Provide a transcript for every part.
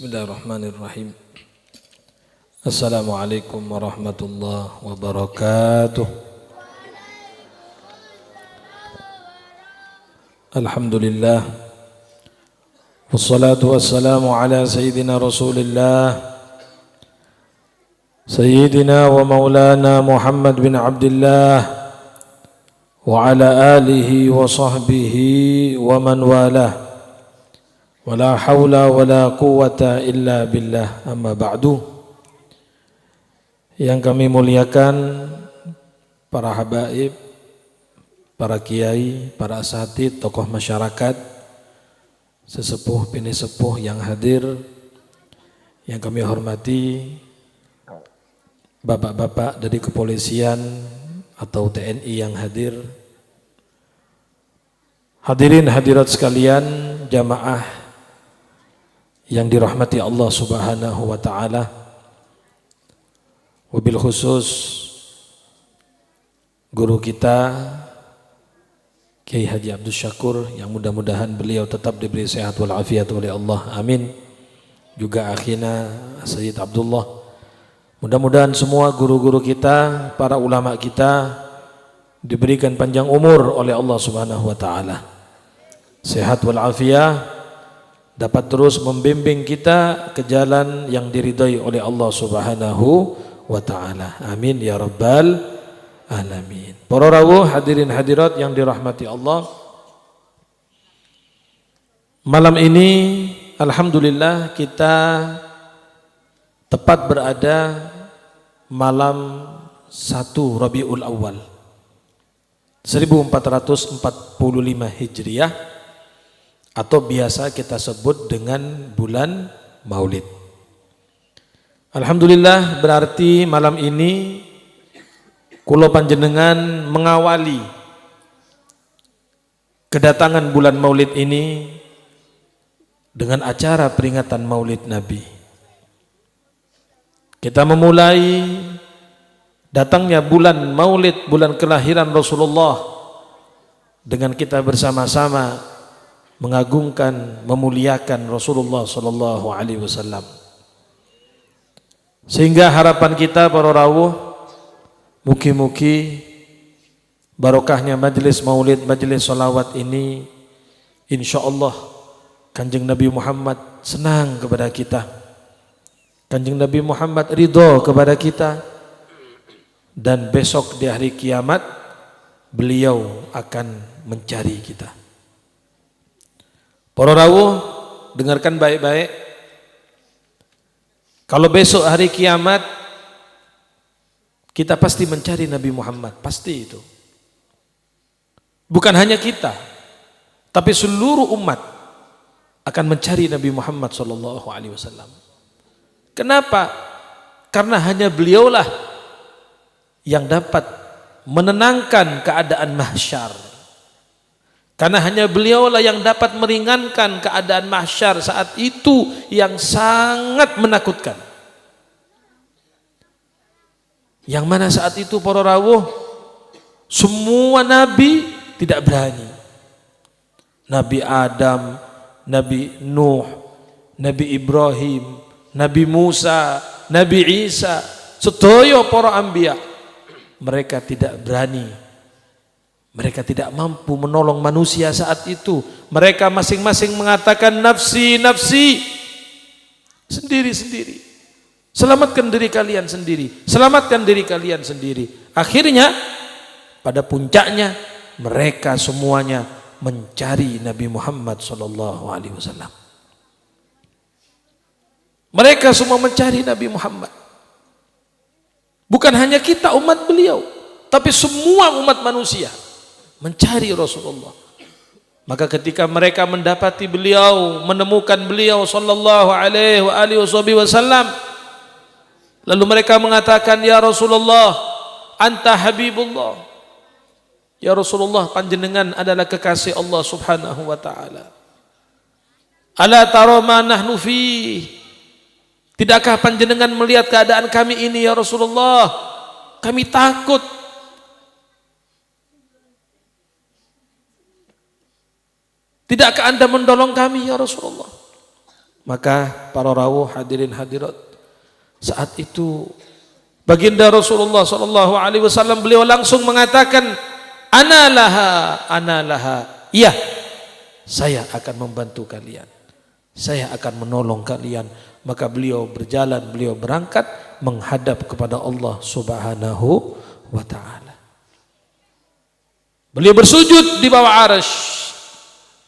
Bismillahirrahmanirrahim. Assalamualaikum warahmatullahi wabarakatuh. Alhamdulillah. Wassalatu wassalamu ala sayyidina Rasulillah Sayyidina wa maulana Muhammad bin Abdullah wa ala alihi wa sahbihi wa man walah. Wala hawla wala quwwata illa billah, amma ba'du. Yang kami muliakan para habaib, para kiai, para asatidz, tokoh masyarakat, sesepuh bini sepuh yang hadir, yang kami hormati bapak-bapak dari kepolisian atau TNI yang hadir, hadirin hadirat sekalian, jamaah yang dirahmati Allah Subhanahu wa taala. Wabil khusus guru kita Kiai Haji Abdul Syakur, yang mudah-mudahan beliau tetap diberi sehat wal afiat oleh Allah, amin. Juga akhina Sayyid Abdullah. Mudah-mudahan semua guru-guru kita, para ulama kita diberikan panjang umur oleh Allah Subhanahu wa taala, sehat wal afiat, dapat terus membimbing kita ke jalan yang diridhai oleh Allah Subhanahu wa taala. Amin ya rabbal alamin. Para rawuh, hadirin hadirat yang dirahmati Allah. Malam ini alhamdulillah kita tepat berada malam 1 Rabiul Awal 1445 Hijriah, atau biasa kita sebut dengan bulan Maulid. Alhamdulillah, berarti malam ini kula panjenengan mengawali kedatangan bulan Maulid ini dengan acara peringatan Maulid Nabi. Kita memulai datangnya bulan Maulid, bulan kelahiran Rasulullah, dengan kita bersama-sama mengagungkan, memuliakan Rasulullah sallallahu alaihi wasallam. Sehingga harapan kita para rawuh, mugi-mugi barokahnya majelis maulid, majelis salawat ini, insyaallah Kanjeng Nabi Muhammad senang kepada kita, Kanjeng Nabi Muhammad ridho kepada kita, dan besok di hari kiamat beliau akan mencari kita. Para rawuh, dengarkan baik-baik. Kalau besok hari kiamat kita pasti mencari Nabi Muhammad, pasti itu. Bukan hanya kita, tapi seluruh umat akan mencari Nabi Muhammad SAW. Kenapa? Karena hanya beliaulah yang dapat menenangkan keadaan mahsyar. Karena hanya beliaulah yang dapat meringankan keadaan mahsyar saat itu yang sangat menakutkan. Yang mana saat itu para rawuh, semua nabi tidak berani. Nabi Adam, Nabi Nuh, Nabi Ibrahim, Nabi Musa, Nabi Isa, sedaya para anbiya, mereka tidak berani. Mereka tidak mampu menolong manusia saat itu. Mereka masing-masing mengatakan nafsi, nafsi, sendiri-sendiri. Selamatkan diri kalian sendiri. Selamatkan diri kalian sendiri. Akhirnya pada puncaknya mereka semuanya mencari Nabi Muhammad SAW. Mereka semua mencari Nabi Muhammad. Bukan hanya kita umat beliau, tapi semua umat manusia mencari Rasulullah. Maka ketika mereka mendapati beliau, menemukan beliau sallallahu alaihi wasallam, lalu mereka mengatakan, ya Rasulullah, anta habibullah. Ya Rasulullah, panjenengan adalah kekasih Allah Subhanahu wa taala. Ala tara ma nahnu fi. Tidakkah panjenengan melihat keadaan kami ini ya Rasulullah? Kami takut. Tidakkah Anda menolong kami ya Rasulullah? Maka para rawuh hadirin hadirat, saat itu baginda Rasulullah sallallahu alaihi wasallam beliau langsung mengatakan, ana laha, iya, saya akan membantu kalian, saya akan menolong kalian. Maka beliau berjalan, beliau berangkat menghadap kepada Allah Subhanahu wa ta'ala. Beliau bersujud di bawah arsy.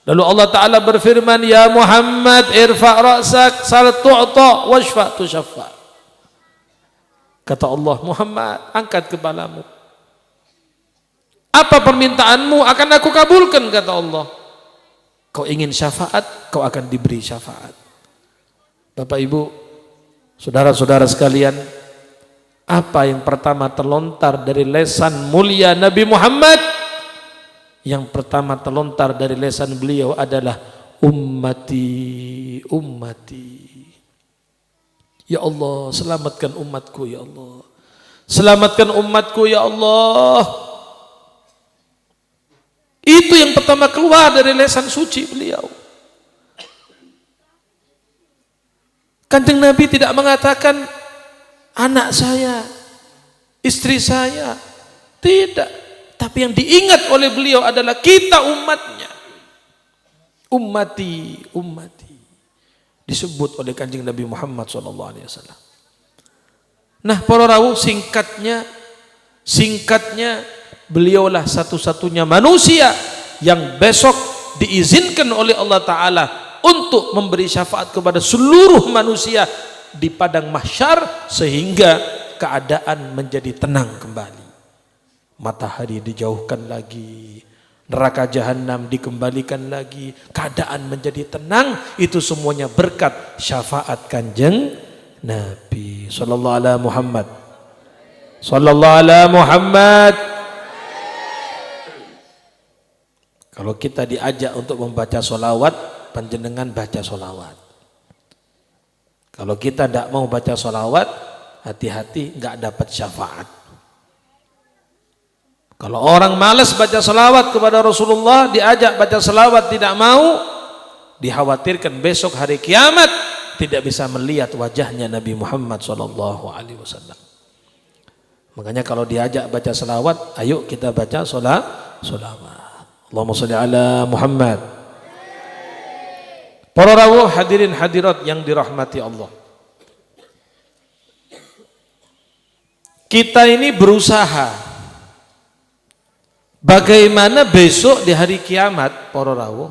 Lalu Allah Ta'ala berfirman, ya Muhammad irfa' ra'sak sal tu'ta washfa' tushaffa. Kata Allah, Muhammad, angkat kepalamu, apa permintaanmu akan aku kabulkan, kata Allah. Kau ingin syafaat, kau akan diberi syafaat. Bapak Ibu, saudara-saudara sekalian, apa yang pertama terlontar dari lisan mulia Nabi Muhammad? Yang pertama terlontar dari lisan beliau adalah ummati, ummati. Ya Allah, selamatkan umatku ya Allah. Selamatkan umatku ya Allah. Itu yang pertama keluar dari lisan suci beliau. Kanjeng Nabi tidak mengatakan anak saya, istri saya, tidak. Tapi yang diingat oleh beliau adalah kita umatnya. Ummati, ummati. Disebut oleh kanjeng Nabi Muhammad SAW. Nah, para rawuh, singkatnya beliaulah satu-satunya manusia yang besok diizinkan oleh Allah Ta'ala untuk memberi syafaat kepada seluruh manusia di padang mahsyar, sehingga keadaan menjadi tenang kembali. Matahari dijauhkan lagi, neraka jahanam dikembalikan lagi, keadaan menjadi tenang. Itu semuanya berkat syafaat kanjeng Nabi sallallahu alaihi Muhammad, sallallahu alaihi Muhammad. Kalau kita diajak untuk membaca solawat, panjenengan baca solawat. Kalau kita tidak mau baca solawat, hati-hati nggak dapat syafaat. Kalau orang malas baca salawat kepada Rasulullah, diajak baca salawat tidak mau, dikhawatirkan besok hari kiamat tidak bisa melihat wajahnya Nabi Muhammad SAW. Makanya kalau diajak baca salawat, ayo kita baca salawat. Allahumma sholli ala Muhammad. Para rawuh hadirin hadirat yang dirahmati Allah, kita ini berusaha bagaimana besok di hari kiamat, para rawuh,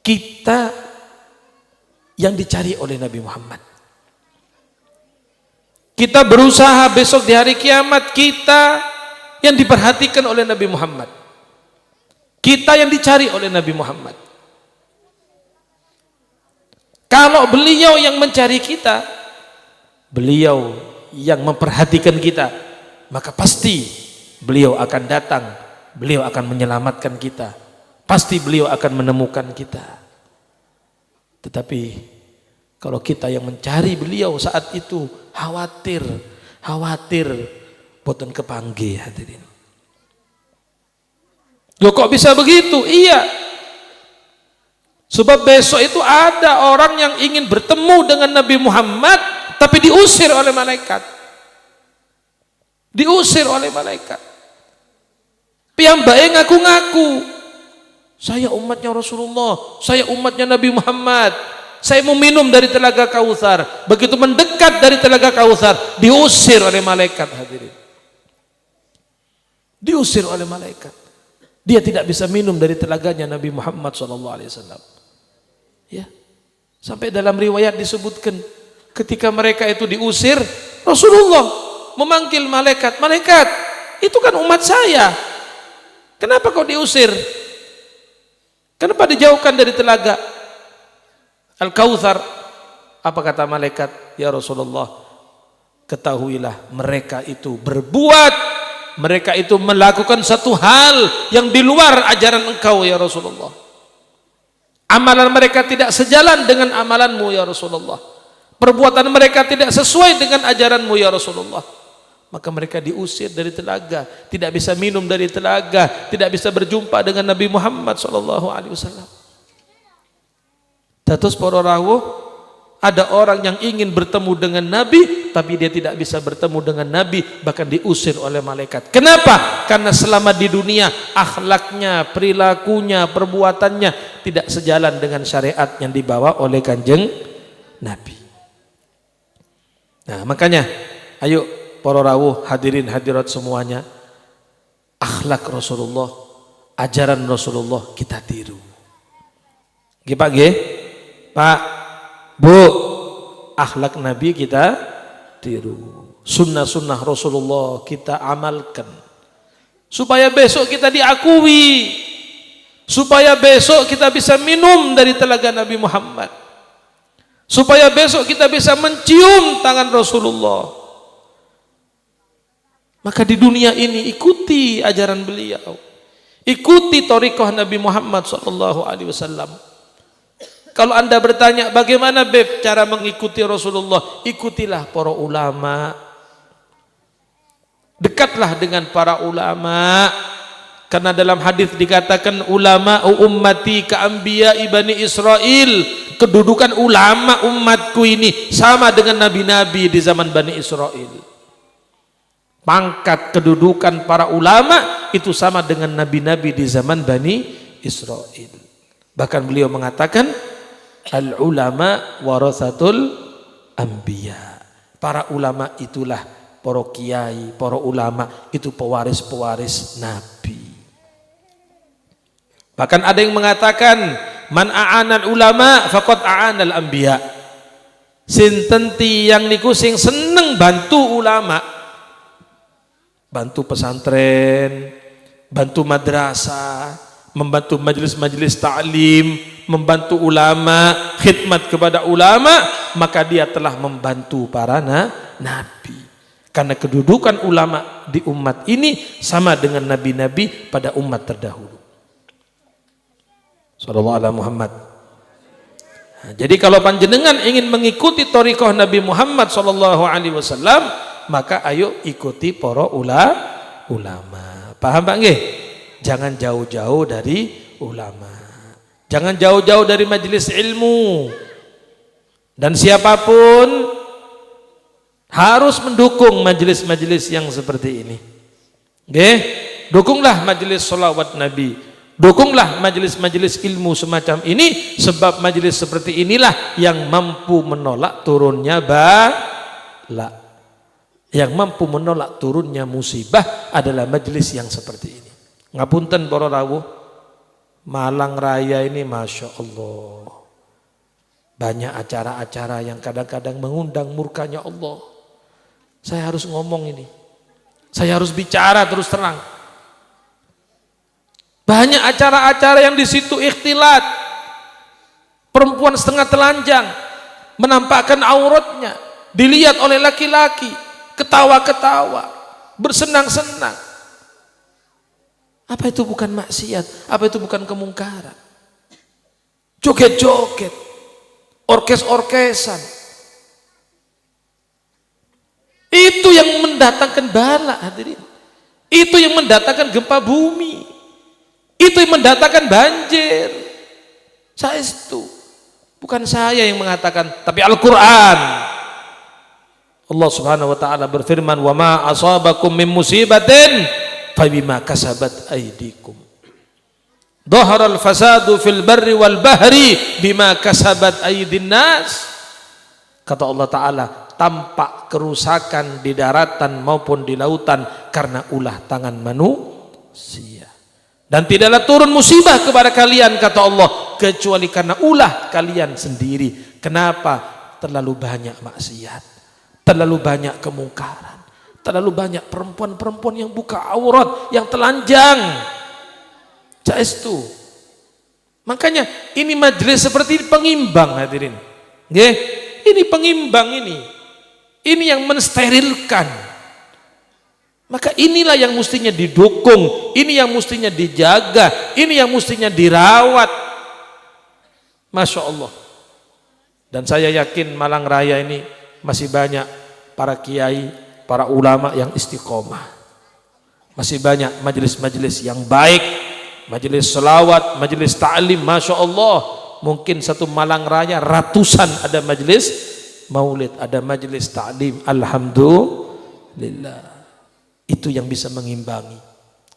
kita yang dicari oleh Nabi Muhammad. Kita berusaha besok di hari kiamat, kita yang diperhatikan oleh Nabi Muhammad. Kita yang dicari oleh Nabi Muhammad. Kalau beliau yang mencari kita, beliau yang memperhatikan kita, maka pasti beliau akan datang, beliau akan menyelamatkan kita, pasti beliau akan menemukan kita. Tetapi kalau kita yang mencari beliau saat itu, khawatir boten kepanggih, hadirin. Loh, kok bisa begitu? Iya, sebab besok itu ada orang yang ingin bertemu dengan Nabi Muhammad, tapi diusir oleh malaikat. Diusir oleh malaikat. Piyambake ngaku-ngaku, saya umatnya Rasulullah, saya umatnya Nabi Muhammad, saya mau minum dari telaga Kautsar. Begitu mendekat dari telaga Kautsar, diusir oleh malaikat, hadirin. Diusir oleh malaikat. Dia tidak bisa minum dari telaganya Nabi Muhammad SAW. Ya, sampai dalam riwayat disebutkan ketika mereka itu diusir, Rasulullah memanggil malaikat, malaikat, itu kan umat saya, kenapa kau diusir? Kenapa dijauhkan dari telaga Al-Kautsar? Apa kata malaikat? Ya Rasulullah, ketahuilah mereka itu berbuat, mereka itu melakukan satu hal yang di luar ajaran engkau ya Rasulullah. Amalan mereka tidak sejalan dengan amalanmu ya Rasulullah. Perbuatan mereka tidak sesuai dengan ajaranmu ya Rasulullah. Maka mereka diusir dari telaga, tidak bisa minum dari telaga, tidak bisa berjumpa dengan Nabi Muhammad SAW. Dados para rawuh, ada orang yang ingin bertemu dengan Nabi tapi dia tidak bisa bertemu dengan Nabi, bahkan diusir oleh malaikat. Kenapa? Karena selama di dunia akhlaknya, perilakunya, perbuatannya tidak sejalan dengan syariat yang dibawa oleh Kanjeng Nabi. Nah, makanya ayo para rawuh, hadirin hadirat semuanya, akhlak Rasulullah, ajaran Rasulullah kita tiru. Nggih Pak nggih? Pak, Bu, akhlak Nabi kita tiru. Sunnah-sunnah Rasulullah kita amalkan. Supaya besok kita diakui. Supaya besok kita bisa minum dari telaga Nabi Muhammad. Supaya besok kita bisa mencium tangan Rasulullah. Maka di dunia ini ikuti ajaran beliau. Ikuti thariqah Nabi Muhammad SAW. Kalau Anda bertanya bagaimana Beb cara mengikuti Rasulullah, ikutilah para ulama. Dekatlah dengan para ulama. Karena dalam hadis dikatakan ulama ummati ka anbiya Bani Israel. Kedudukan ulama umatku ini sama dengan nabi-nabi di zaman Bani Israel. Pangkat kedudukan para ulama itu sama dengan nabi-nabi di zaman Bani Israel. Bahkan beliau mengatakan al-ulama warathatul anbiya. Para ulama itulah para kiai, para ulama itu pewaris-pewaris Nabi. Bahkan ada yang mengatakan man a'anal ulama faqad a'anal anbiya. Sinten tiyang niku sing seneng bantu ulama, bantu pesantren, bantu madrasah, membantu majelis-majelis ta'lim, membantu ulama, khidmat kepada ulama, maka dia telah membantu para nabi. Karena kedudukan ulama di umat ini sama dengan nabi-nabi pada umat terdahulu. Sallallahu alaihi Muhammad. Nah, jadi kalau panjenengan ingin mengikuti thariqah Nabi Muhammad sallallahu alaihi wasallam, maka ayo ikuti para ulama. Paham Pak nggih? Jangan jauh-jauh dari ulama. Jangan jauh-jauh dari majelis ilmu. Dan siapapun harus mendukung majelis-majelis yang seperti ini. Nggih? Dukunglah majelis sholawat Nabi. Dukunglah majelis-majelis ilmu semacam ini, sebab majelis seperti inilah yang mampu menolak turunnya bala. Yang mampu menolak turunnya musibah adalah majelis yang seperti ini. Ngapunten para rawuh, Malang Raya ini Masya Allah banyak acara-acara yang kadang-kadang mengundang murkanya Allah. Saya harus ngomong ini, saya harus bicara terus terang. Banyak acara-acara yang di situ ikhtilat, perempuan setengah telanjang menampakkan auratnya, dilihat oleh laki-laki, ketawa-ketawa, bersenang-senang. Apa itu bukan maksiat? Apa itu bukan kemungkaran? Joget-joget, orkes-orkesan. Itu yang mendatangkan bala, hadirin. Itu yang mendatangkan gempa bumi. Itu yang mendatangkan banjir. Saya itu. Bukan saya yang mengatakan, tapi Al-Quran. Allah subhanahu wa ta'ala berfirman, wa ma asabakum min musibatin fabima kasabat aydikum. Dhaharal fasadu fil barri wal bahri bima kasabat aydin nas. Kata Allah Ta'ala, tampak kerusakan di daratan maupun di lautan karena ulah tangan manusia. Dan tidaklah turun musibah kepada kalian, kata Allah, kecuali karena ulah kalian sendiri. Kenapa? Terlalu banyak maksiat, terlalu banyak kemungkaran, terlalu banyak perempuan-perempuan yang buka aurat, yang telanjang. Caestu. Makanya ini majelis seperti ini pengimbang, hadirin. Nggih, ini pengimbang ini. Ini yang mensterilkan. Maka inilah yang mestinya didukung, ini yang mestinya dijaga, ini yang mestinya dirawat. Masya Allah. Dan saya yakin Malang Raya ini masih banyak para kiai, para ulama yang istiqomah. Masih banyak majelis-majelis yang baik, majelis selawat, majelis ta'lim, Masya Allah. mungkin satu Malang Raya ratusan ada majelis maulid, ada majelis ta'lim. Alhamdulillah. Itu yang bisa mengimbangi.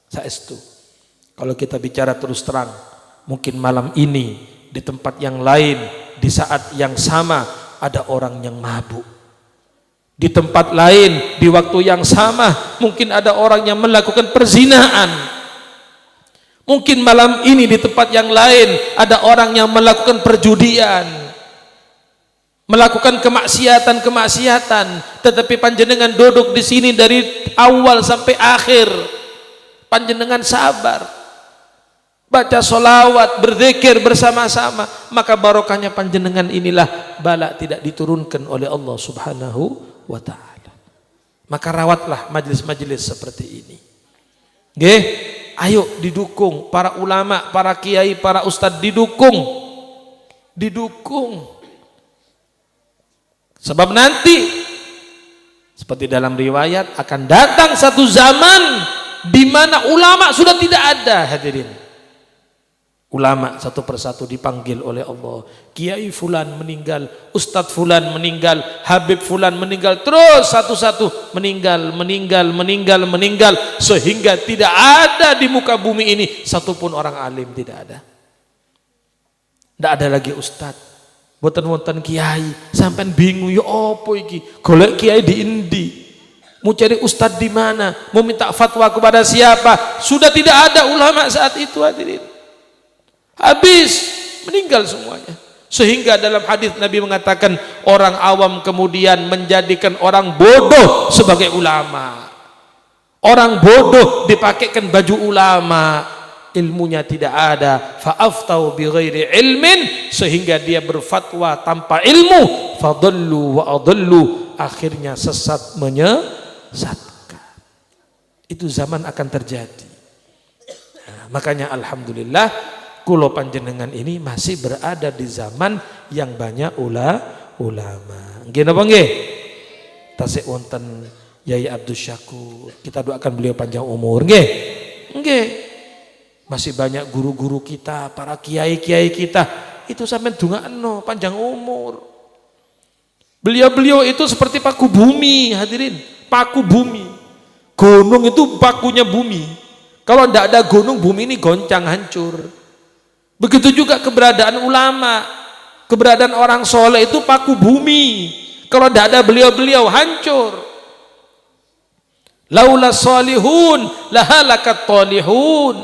Saestu. Kalau kita bicara terus terang, mungkin malam ini di tempat yang lain, di saat yang sama ada orang yang mabuk. Di tempat lain, di waktu yang sama, mungkin ada orang yang melakukan perzinaan. Mungkin malam ini di tempat yang lain ada orang yang melakukan perjudian, melakukan kemaksiatan. Tetapi panjenengan duduk di sini dari awal sampai akhir, panjenengan sabar, baca solawat, berzikir bersama-sama, maka barokahnya panjenengan inilah bala tidak diturunkan oleh Allah Subhanahu wa ta'ala. Maka rawatlah majelis-majelis seperti ini. Nggih, ayo didukung para ulama, para kiai, para ustadz, didukung. Sebab nanti seperti dalam riwayat akan datang satu zaman di mana ulama sudah tidak ada, hadirin. Ulama satu persatu dipanggil oleh Allah. Kiai fulan meninggal, ustadz fulan meninggal, habib fulan meninggal, terus satu-satu meninggal, sehingga tidak ada di muka bumi ini satupun orang alim, tidak ada. Tidak ada lagi ustadz, boten-boten kiai, sampai bingung ya apa iki? Golek kiai di endi? Mau cari ustadz di mana? Mau minta fatwa kepada siapa? Sudah tidak ada ulama saat itu, hadirin. Habis, meninggal semuanya. Sehingga dalam hadis Nabi mengatakan orang awam kemudian menjadikan orang bodoh sebagai ulama. Orang bodoh dipakaikan baju ulama, ilmunya tidak ada. Fa'aftau bighairi ilmin, sehingga dia berfatwa tanpa ilmu. Fadallu wa adallu, akhirnya sesat menyesatkan. Itu zaman akan terjadi. Nah, makanya alhamdulillah kulo panjenengan ini masih berada di zaman yang banyak ulama. Nggih napa nggih? Tasik wonten Yai Abdus Syakur. Kita doakan beliau panjang umur, nggih. Nggih. Masih banyak guru-guru kita, para kiai-kiai kita, itu sampean dongakno panjang umur. Beliau-beliau itu seperti paku bumi, hadirin. Paku bumi. Gunung itu pakunya bumi. Kalau tidak ada gunung, bumi ini goncang, hancur. Begitu juga keberadaan ulama, keberadaan orang soleh itu paku bumi. Kalau tidak ada beliau-beliau, hancur. Laula salihun lahalakat talihun,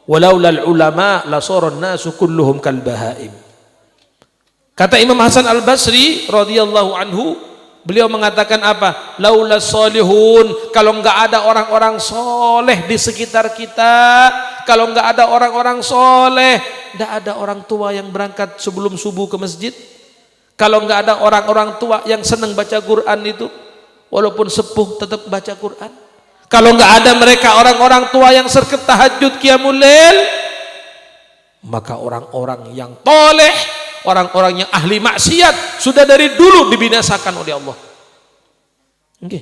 walaulal ulama lasaran nasu kulluhum kal bahaim. Kata Imam Hasan Al-Basri radhiyallahu anhu, beliau mengatakan apa? Laula salihun, kalau enggak ada orang-orang soleh di sekitar kita, kalau enggak ada orang-orang soleh, enggak ada orang tua yang berangkat sebelum subuh ke masjid, kalau enggak ada orang-orang tua yang senang baca Quran itu, walaupun sepuh tetap baca Quran, kalau enggak ada mereka orang-orang tua yang serket tahajud qiyamul lail, maka orang-orang yang toleh, orang-orang yang ahli maksiat sudah dari dulu dibinasakan oleh Allah. Oke.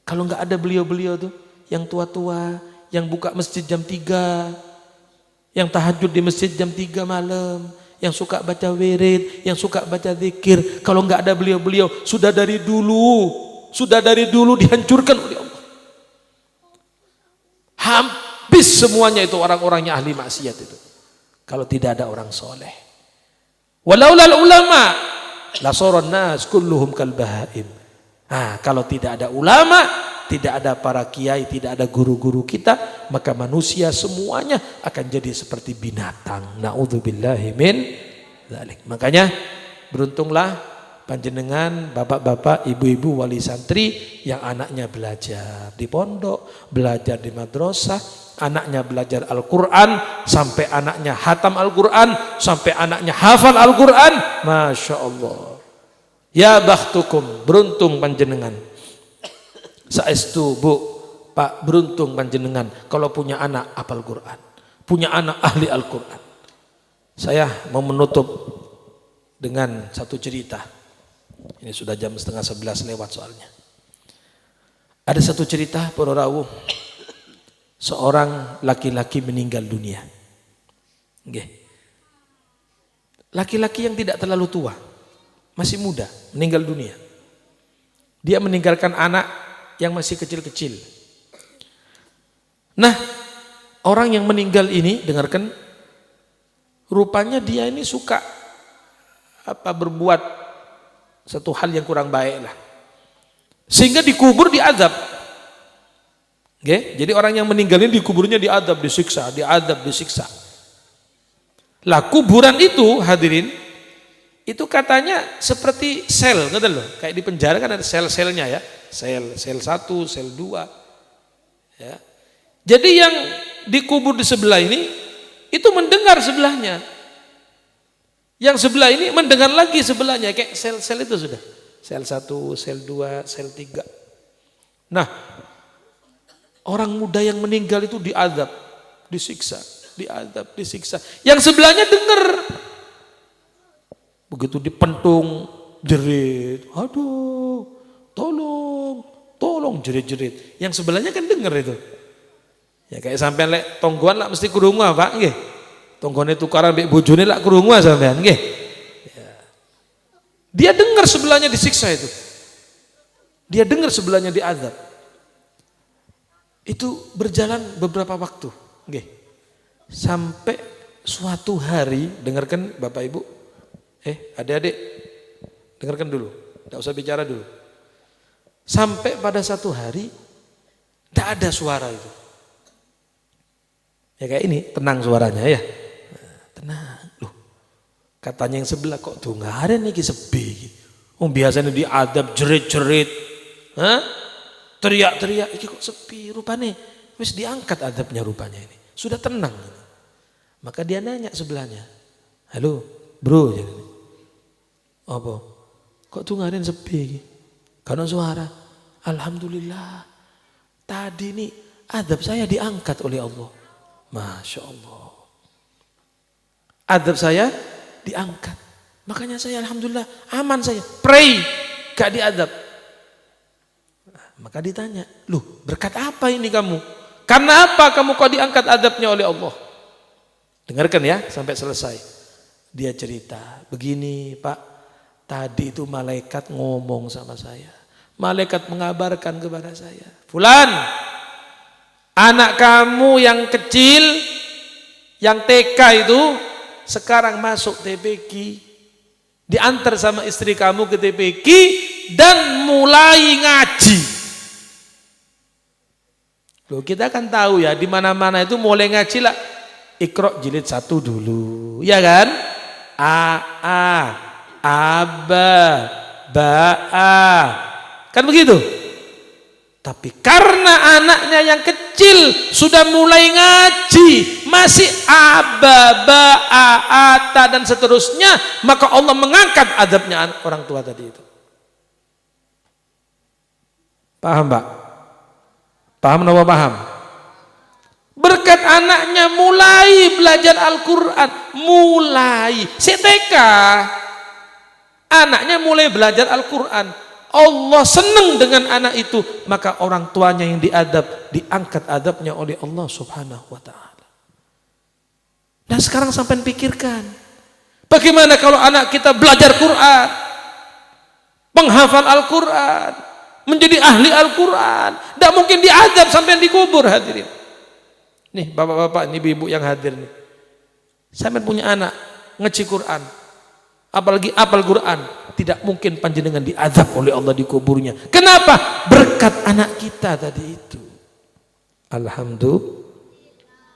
Kalau enggak ada beliau-beliau tuh yang tua-tua, yang buka masjid jam 3, yang tahajud di masjid jam 3 malam, yang suka baca wirid, yang suka baca zikir, kalau enggak ada beliau-beliau sudah dari dulu dihancurkan oleh Allah. Habis semuanya itu orang-orangnya ahli maksiat itu. Kalau tidak ada orang soleh. Walaulal ulama lasaran nas kulluhum kal bahaim. Nah, kalau tidak ada ulama, tidak ada para kiai, tidak ada guru-guru kita, maka manusia semuanya akan jadi seperti binatang. Na'udzubillahi min dzalik. Makanya beruntunglah panjenengan, bapak-bapak, ibu-ibu, wali santri yang anaknya belajar di pondok, belajar di madrasah, anaknya belajar Al-Quran, sampai anaknya hatam Al-Quran, sampai anaknya hafal Al-Quran. Masya Allah. Ya bakhtukum, beruntung panjenengan. Saestu bu, pak, beruntung panjenengan kalau punya anak hafal Quran, punya anak ahli Al-Quran. Saya mau menutup dengan satu cerita. Ini sudah jam 10:30 lewat soalnya. Ada satu cerita para rawuh. Seorang laki-laki meninggal dunia. Nggih. laki-laki yang tidak terlalu tua, masih muda, meninggal dunia. Dia meninggalkan anak yang masih kecil-kecil. Nah, orang yang meninggal ini, dengarkan, rupanya dia ini suka berbuat satu hal yang kurang baik lah, sehingga dikubur diazab. Jadi orang yang meninggal ini dikuburnya diazab, disiksa, disiksa. Lah kuburan itu hadirin, itu katanya seperti sel, kata loh, kayak di penjara kan ada sel-selnya ya, sel 1, sel 2. Ya. Jadi yang dikubur di sebelah ini itu mendengar sebelahnya. Yang sebelah ini mendengar lagi sebelahnya, kayak sel-sel itu sudah. Sel 1, sel 2, sel 3. Nah, orang muda yang meninggal itu diazab, disiksa, disiksa. Yang sebelahnya dengar. Begitu dipentung, jerit, aduh, tolong, jerit-jerit. Yang sebelahnya kan dengar itu. Ya kayak sampean lek tonggoan lah mesti krungu Pak, nggih. Tonggone tukaran mbek bojone lak krungu sampean, nggih. Ya. Dia dengar sebelahnya disiksa itu. Dia dengar sebelahnya diazab. Itu berjalan beberapa waktu, nggih. Sampai suatu hari, dengarkan Bapak Ibu, adik-adik, dengarkan dulu, tidak usah bicara dulu. Sampai pada satu hari, tidak ada suara itu. Ya kayak ini, tenang suaranya ya. Tenang, loh. Katanya yang sebelah kok tuh nggak ada nih sepi. Biasanya diadab jerit-jerit, teriak-teriak, ini kok sepi rupanya. Wis diangkat adabnya rupanya ini. Sudah tenang. Maka dia nanya sebelahnya, halo bro, apa? Kok tuh nggak ada yang sepi? Karena suara, alhamdulillah. Tadi nih adab saya diangkat oleh Allah. Masya Allah. Adab saya diangkat. Makanya saya alhamdulillah aman saya. Pray, gak diadab. Maka ditanya, loh berkat apa ini kamu? Karena apa kamu kok diangkat adabnya oleh Allah? Dengarkan ya sampai selesai. Dia cerita, begini Pak, tadi itu malaikat ngomong sama saya. Malaikat mengabarkan kepada saya, Fulan, anak kamu yang kecil, yang TK itu sekarang masuk TPQ, diantar sama istri kamu ke TPQ dan mulai ngaji. Loh, kita kan tahu ya di mana-mana itu mulai ngaji lah. Iqra jilid 1 dulu, ya kan? Aba, ba'a, kan begitu. Tapi karena anaknya yang kecil sudah mulai ngaji, masih aba, ba'a, ata dan seterusnya, maka Allah mengangkat adabnya orang tua tadi itu. Paham Pak? Paham atau paham? Berkat anaknya mulai belajar Al-Quran, mulai TK, anaknya mulai belajar Al-Quran. Allah senang dengan anak itu, maka orang tuanya yang diadab, diangkat adabnya oleh Allah Subhanahu wa ta'ala. Nah sekarang sampai pikirkan, bagaimana kalau anak kita belajar Quran, penghafal Al-Quran, menjadi ahli Al-Quran, tidak mungkin diadab sampai dikubur hadirin. Nih bapak-bapak, ini ibu-ibu yang hadir nih, sampai punya anak ngaji Quran, apalagi apal Quran, tidak mungkin panjenengan diazab oleh Allah di kuburnya. Kenapa? Berkat anak kita tadi itu.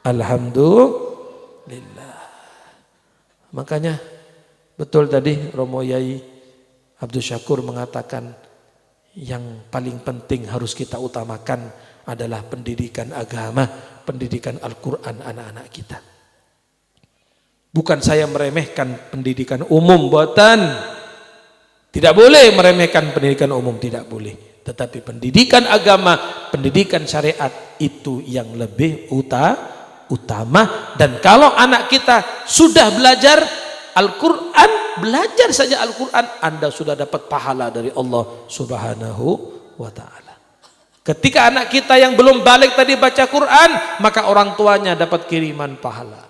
Alhamdulillah. Makanya betul tadi Romo Yai Abdul Syakur mengatakan yang paling penting harus kita utamakan adalah pendidikan agama, pendidikan Al-Quran anak-anak kita. Bukan saya meremehkan pendidikan umum, buatan. Tidak boleh meremehkan pendidikan umum, tidak boleh. Tetapi pendidikan agama, pendidikan syariat itu yang lebih utama. Dan kalau anak kita sudah belajar Al-Quran, belajar saja Al-Quran, Anda sudah dapat pahala dari Allah Subhanahu wa ta'ala. Ketika anak kita yang belum balik tadi baca Quran, maka orang tuanya dapat kiriman pahala.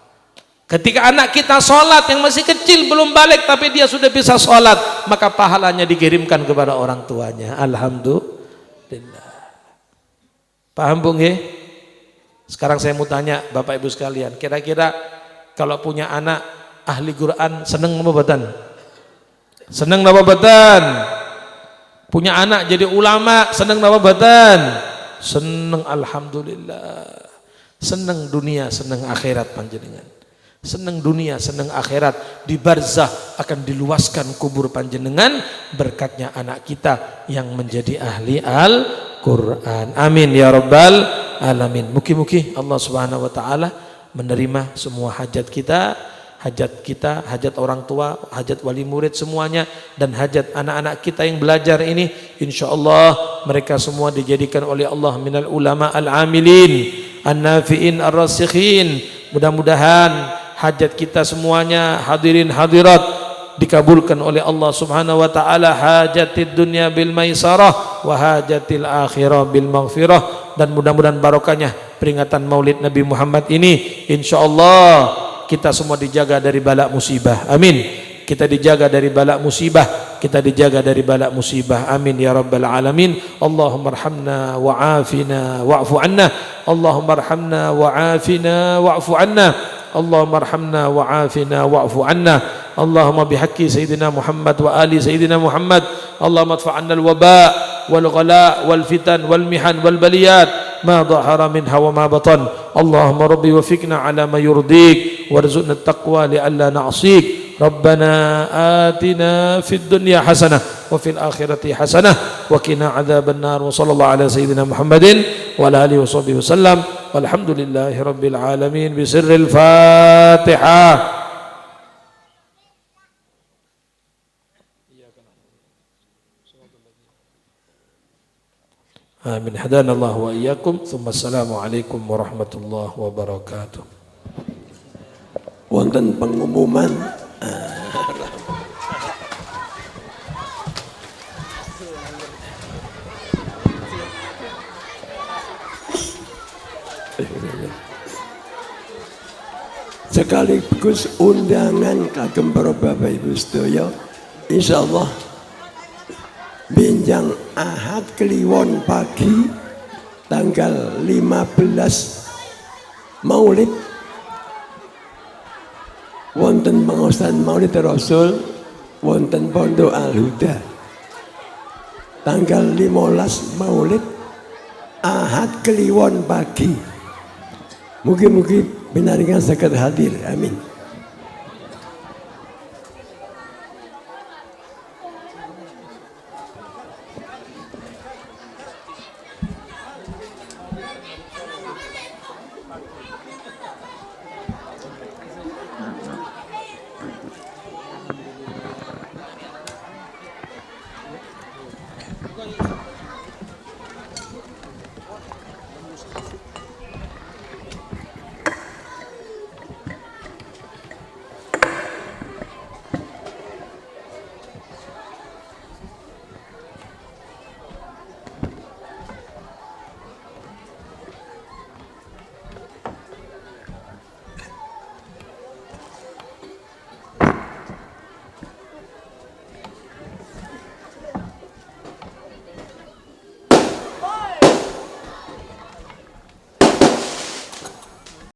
Ketika anak kita sholat yang masih kecil belum balik tapi dia sudah bisa sholat, maka pahalanya dikirimkan kepada orang tuanya. Alhamdulillah. Paham Bu nggih? Sekarang saya mau tanya Bapak Ibu sekalian, kira-kira kalau punya anak ahli Quran seneng apa boten? Seneng apa boten? Punya anak jadi ulama seneng apa boten? Seneng, alhamdulillah. Seneng dunia, seneng akhirat panjenengan. Seneng dunia, seneng akhirat. Di barzah akan diluaskan kubur panjenengan berkatnya anak kita yang menjadi ahli Al-Quran. Amin ya rabbal alamin. Mugi-mugi Allah subhanahu wa ta'ala menerima semua hajat kita, hajat orang tua, hajat wali murid semuanya, dan hajat anak-anak kita yang belajar ini. InsyaAllah mereka semua dijadikan oleh Allah minal ulama al-amilin an-nafi'in ar-rasikhin. Mudah-mudahan hajat kita semuanya hadirin hadirat dikabulkan oleh Allah subhanahu wa ta'ala. Hajatid dunya bil maisarah wa hajatil akhirah bil maghfirah. Dan mudah-mudahan barokahnya peringatan maulid Nabi Muhammad ini, insyaallah kita semua dijaga dari balak musibah. Amin. Kita dijaga dari balak musibah, kita dijaga dari balak musibah. Amin ya rabbal alamin. Allahumma arhamna wa'afina wa'fu anna. Allahumma arhamna wa'afina wa'fu anna. Allahumma arhamna wa'afina wa'fu anna. Allahumma bihaqqi sayyidina Muhammad wa ali sayyidina Muhammad. Allahumma adfa'anna al-waba wal ghala wal fitan wal mihan wal baliyat ma dhahara minha wa ma batan. Allahumma rabbi wafiqna ala ma yurdik warzuqna at-taqwa li'alla na'sik. Rabbana atina fid dunya hasanah wa fil akhirati hasanah wa qina adzaban nar. Wa sallallahu ala sayyidina Muhammadin wa ala alihi wa sahbihi wasallam. Walhamdulillahi rabbil alamin. Bisirril Fatihah. Amin. Hadanallahu wa iyyakum. Tsumma assalamu alaikum warahmatullahi wabarakatuh. Wonten pengumuman sekaligus undangan kagem para Bapak Ibu sedaya, insyaallah benjang Ahad Kliwon pagi tanggal 15 Maulid wonten pengaosan Maulid Rasul wonten Pondok Al-Huda. Tanggal 15 Maulid Ahad Kliwon pagi. Mugi-mugi pinaringan saged hadir. Amin.